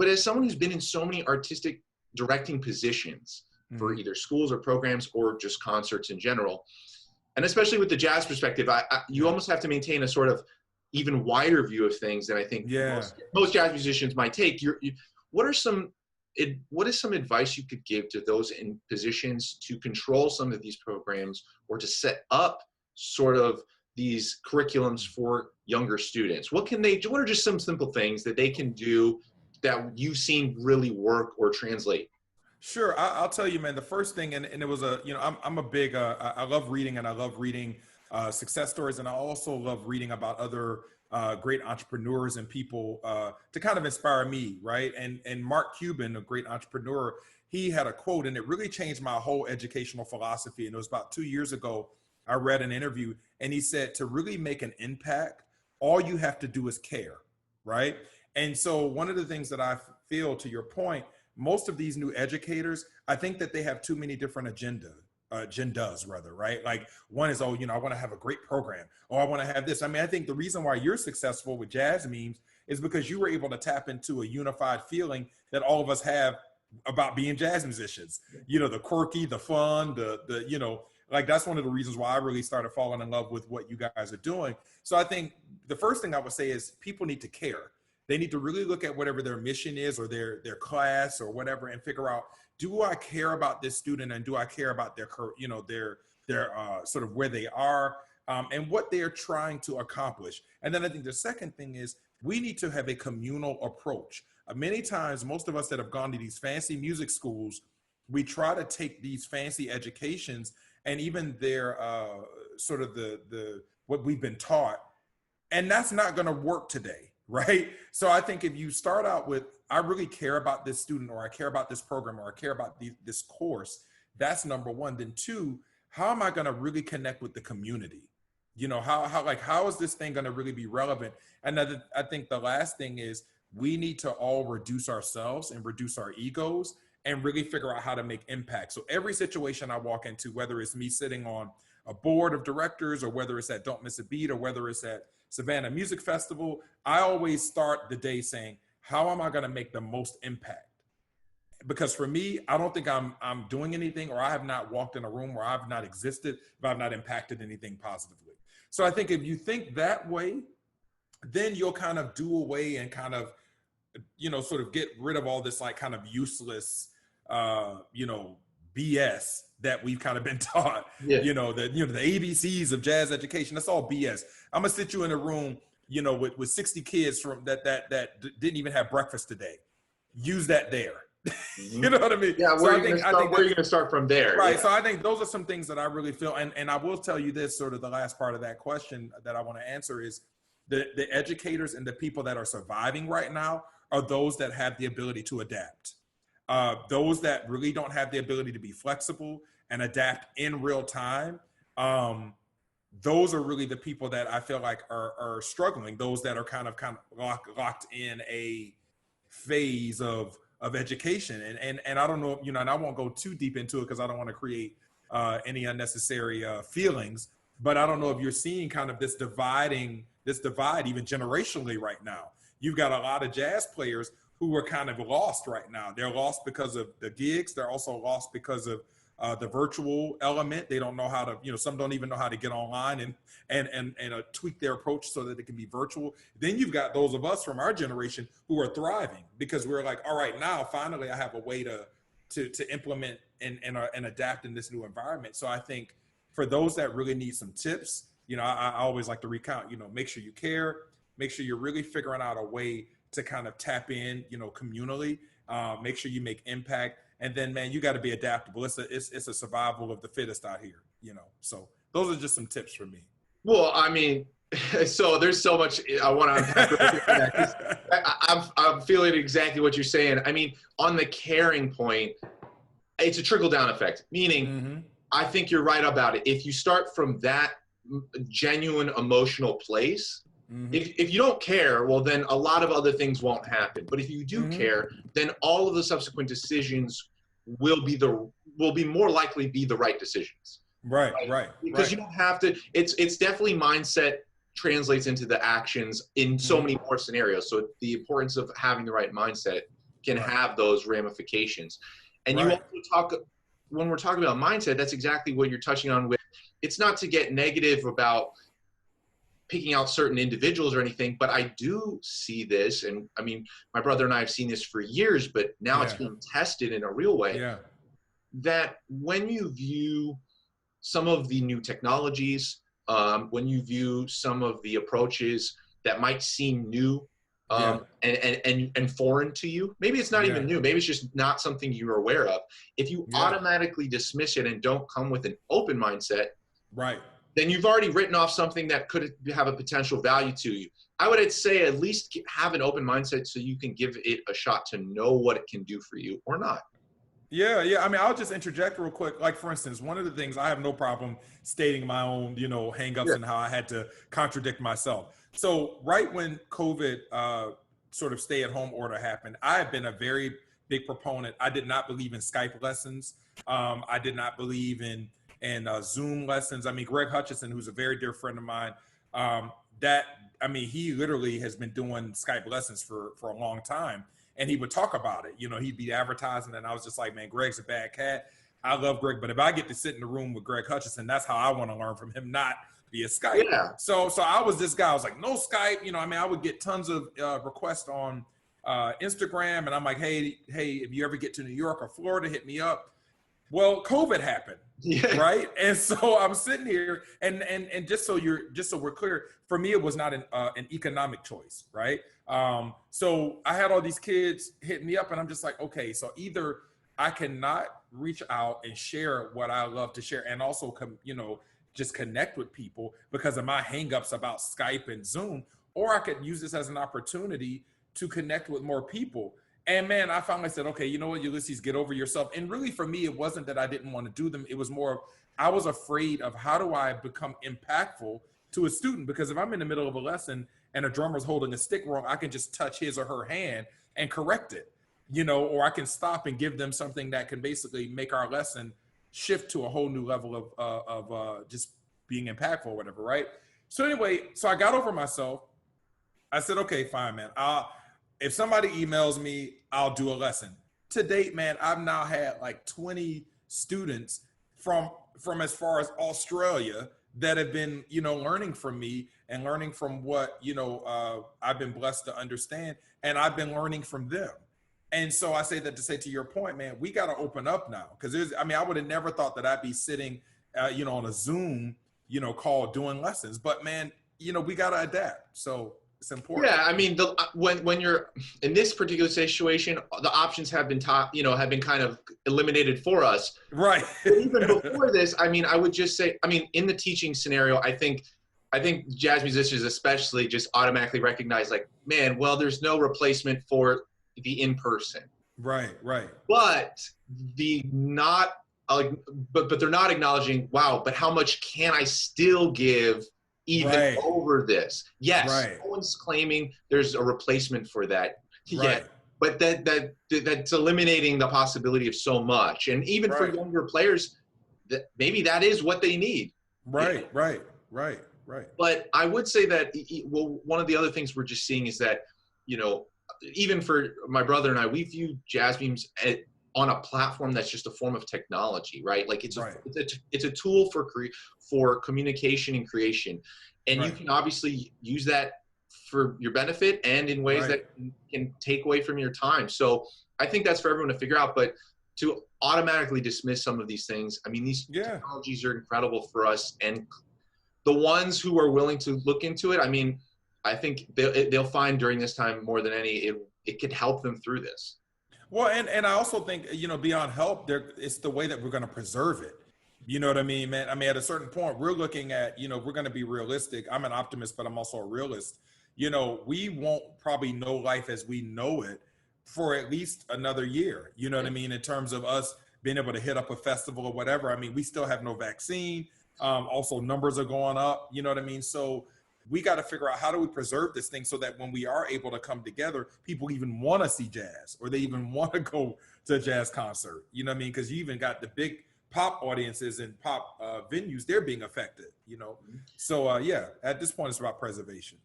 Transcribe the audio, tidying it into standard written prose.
But as someone who's been in so many artistic directing positions for either schools or programs or just concerts in general, and especially with the jazz perspective, you almost have to maintain a sort of even wider view of things than I think most jazz musicians might take. What is some advice you could give to those in positions to control some of these programs or to set up sort of these curriculums for younger students? What are just some simple things that they can do that you've seen really work or translate? Sure. I'll tell you, man, the first thing, and it was I'm a big, I love reading, and I love reading success stories. And I also love reading about other great entrepreneurs and people to kind of inspire me, right? And Mark Cuban, a great entrepreneur, he had a quote, and it really changed my whole educational philosophy. And it was about 2 years ago, I read an interview, and he said, to really make an impact, all you have to do is care, right? And so one of the things that I feel, to your point, most of these new educators, I think that they have too many different agendas rather, right? Like one is, I want to have a great program, or I want to have this. I mean, I think the reason why you're successful with JazzMemes is because you were able to tap into a unified feeling that all of us have about being jazz musicians. The quirky, the fun, like that's one of the reasons why I really started falling in love with what you guys are doing. So I think the first thing I would say is people need to care. They need to really look at whatever their mission is or their class or whatever and figure out, do I care about this student, and do I care about their sort of where they are and what they are trying to accomplish. And then I think the second thing is we need to have a communal approach. Many times, most of us that have gone to these fancy music schools, we try to take these fancy educations and even their sort of the what we've been taught, and that's not going to work today. Right. So I think if you start out with, I really care about this student, or I care about this program, or I care about this course, that's number one. Then two, how am I going to really connect with the community? How is this thing going to really be relevant? And I think the last thing is we need to all reduce ourselves and reduce our egos and really figure out how to make impact. So every situation I walk into, whether it's me sitting on a board of directors, or whether it's at Don't Miss a Beat, or whether it's at Savannah Music Festival, I always start the day saying, how am I going to make the most impact? Because for me, I don't think I'm doing anything, or I have not walked in a room where I've not existed if I've not impacted anything positively. So I think if you think that way, then you'll kind of do away and kind of, sort of get rid of all this like kind of useless, BS that we've kind of been taught. The ABCs of jazz education, that's all BS. I'm gonna sit you in a room, with 60 kids from that didn't even have breakfast today. Use that there. You know what I mean? Yeah, where are you going to start from there? Right. Yeah. So I think those are some things that I really feel. And I will tell you this, sort of the last part of that question that I want to answer is the educators and the people that are surviving right now are those that have the ability to adapt. Those that really don't have the ability to be flexible and adapt in real time, those are really the people that I feel like are struggling. Those that are kind of locked in a phase of education. And I don't know, and I won't go too deep into it because I don't want to create any unnecessary feelings. But I don't know if you're seeing kind of this divide even generationally right now. You've got a lot of jazz players who are kind of lost right now. They're lost because of the gigs. They're also lost because of the virtual element. They don't know how to, some don't even know how to get online and tweak their approach so that it can be virtual. Then you've got those of us from our generation who are thriving because we're like, all right, now finally I have a way to implement and adapt in this new environment. So I think for those that really need some tips, I always like to recount, make sure you care, make sure you're really figuring out a way to kind of tap in, communally, make sure you make impact. And then, man, you got to be adaptable. It's a survival of the fittest out here, So those are just some tips for me. Well, I mean, so there's so much I want to unpack. I'm feeling exactly what you're saying. I mean, on the caring point, it's a trickle-down effect, meaning I think you're right about it. If you start from that genuine emotional place, if you don't care, well, then a lot of other things won't happen. But if you do care, then all of the subsequent decisions will be more likely be the right decisions. Right. Because you don't have to. It's definitely mindset translates into the actions in so many more scenarios. So the importance of having the right mindset can have those ramifications. And you also talk, when we're talking about mindset, that's exactly what you're touching on with, it's not to get negative about picking out certain individuals or anything, but I do see this, and I mean, my brother and I have seen this for years, but now it's being tested in a real way, that when you view some of the new technologies, when you view some of the approaches that might seem new and foreign to you, maybe it's not even new, maybe it's just not something you're aware of. If you automatically dismiss it and don't come with an open mindset, then you've already written off something that could have a potential value to you. I would say at least have an open mindset so you can give it a shot to know what it can do for you or not. Yeah. I mean, I'll just interject real quick. Like, for instance, one of the things I have no problem stating my own, hangups and how I had to contradict myself. So right when COVID sort of stay-at-home order happened, I have been a very big proponent. I did not believe in Skype lessons. I did not believe in Zoom lessons. I mean, Greg Hutchison, who's a very dear friend of mine, he literally has been doing Skype lessons for a long time. And he would talk about it. He'd be advertising, and I was just like, man, Greg's a bad cat. I love Greg, but if I get to sit in the room with Greg Hutchison, that's how I want to learn from him, not via Skype. Yeah. So I was this guy. I was like, no Skype. I would get tons of requests on Instagram, and I'm like, hey, if you ever get to New York or Florida, hit me up. Well, COVID happened, right? And so I'm sitting here, and just so we're clear, for me, it was not an economic choice, right? So I had all these kids hit me up, and I'm just like, okay, so either I cannot reach out and share what I love to share, and also just connect with people because of my hangups about Skype and Zoom, or I could use this as an opportunity to connect with more people. And man, I finally said, okay, you know what, Ulysses, get over yourself. And really for me, it wasn't that I didn't want to do them. It was more, I was afraid of how do I become impactful to a student? Because if I'm in the middle of a lesson and a drummer's holding a stick wrong, I can just touch his or her hand and correct it, or I can stop and give them something that can basically make our lesson shift to a whole new level of just being impactful or whatever, right? So anyway, so I got over myself. I said, okay, fine, man. If somebody emails me, I'll do a lesson. To date, man, I've now had like 20 students from as far as Australia that have been, learning from me and learning from what, I've been blessed to understand. And I've been learning from them. And so I say that to say to your point, man, we got to open up now. Because I would have never thought that I'd be sitting, on a Zoom, call doing lessons. But man, we got to adapt. So it's important. Yeah, I mean, when you're in this particular situation, the options have been have been kind of eliminated for us. Right. But even before this, I would just say, in the teaching scenario, I think jazz musicians especially just automatically recognize, like, man, well, there's no replacement for the in-person. Right. But they're not acknowledging, wow, but how much can I still give even over this? Yes, no one's claiming there's a replacement for that yet, but that's eliminating the possibility of so much. And even for younger players, maybe that is what they need. Right. But I would say that, one of the other things we're just seeing is that, even for my brother and I, we view JazzMemes on a platform that's just a form of technology, right? Like it's a tool for communication and creation. And you can obviously use that for your benefit and in ways that can take away from your time. So I think that's for everyone to figure out, but to automatically dismiss some of these things, these technologies are incredible for us. And the ones who are willing to look into it, I think they'll find during this time more than any, it could help them through this. Well, and I also think, beyond help, it's the way that we're going to preserve it. You know what I mean, man? At a certain point, we're looking at, we're going to be realistic. I'm an optimist, but I'm also a realist. We won't probably know life as we know it for at least another year. You know what I mean? In terms of us being able to hit up a festival or whatever. We still have no vaccine. Also, numbers are going up. You know what I mean? So we got to figure out, how do we preserve this thing so that when we are able to come together, people even want to see jazz, or they even want to go to a jazz concert. You know what I mean? Because you even got the big pop audiences and pop venues, they're being affected, So at this point, it's about preservation.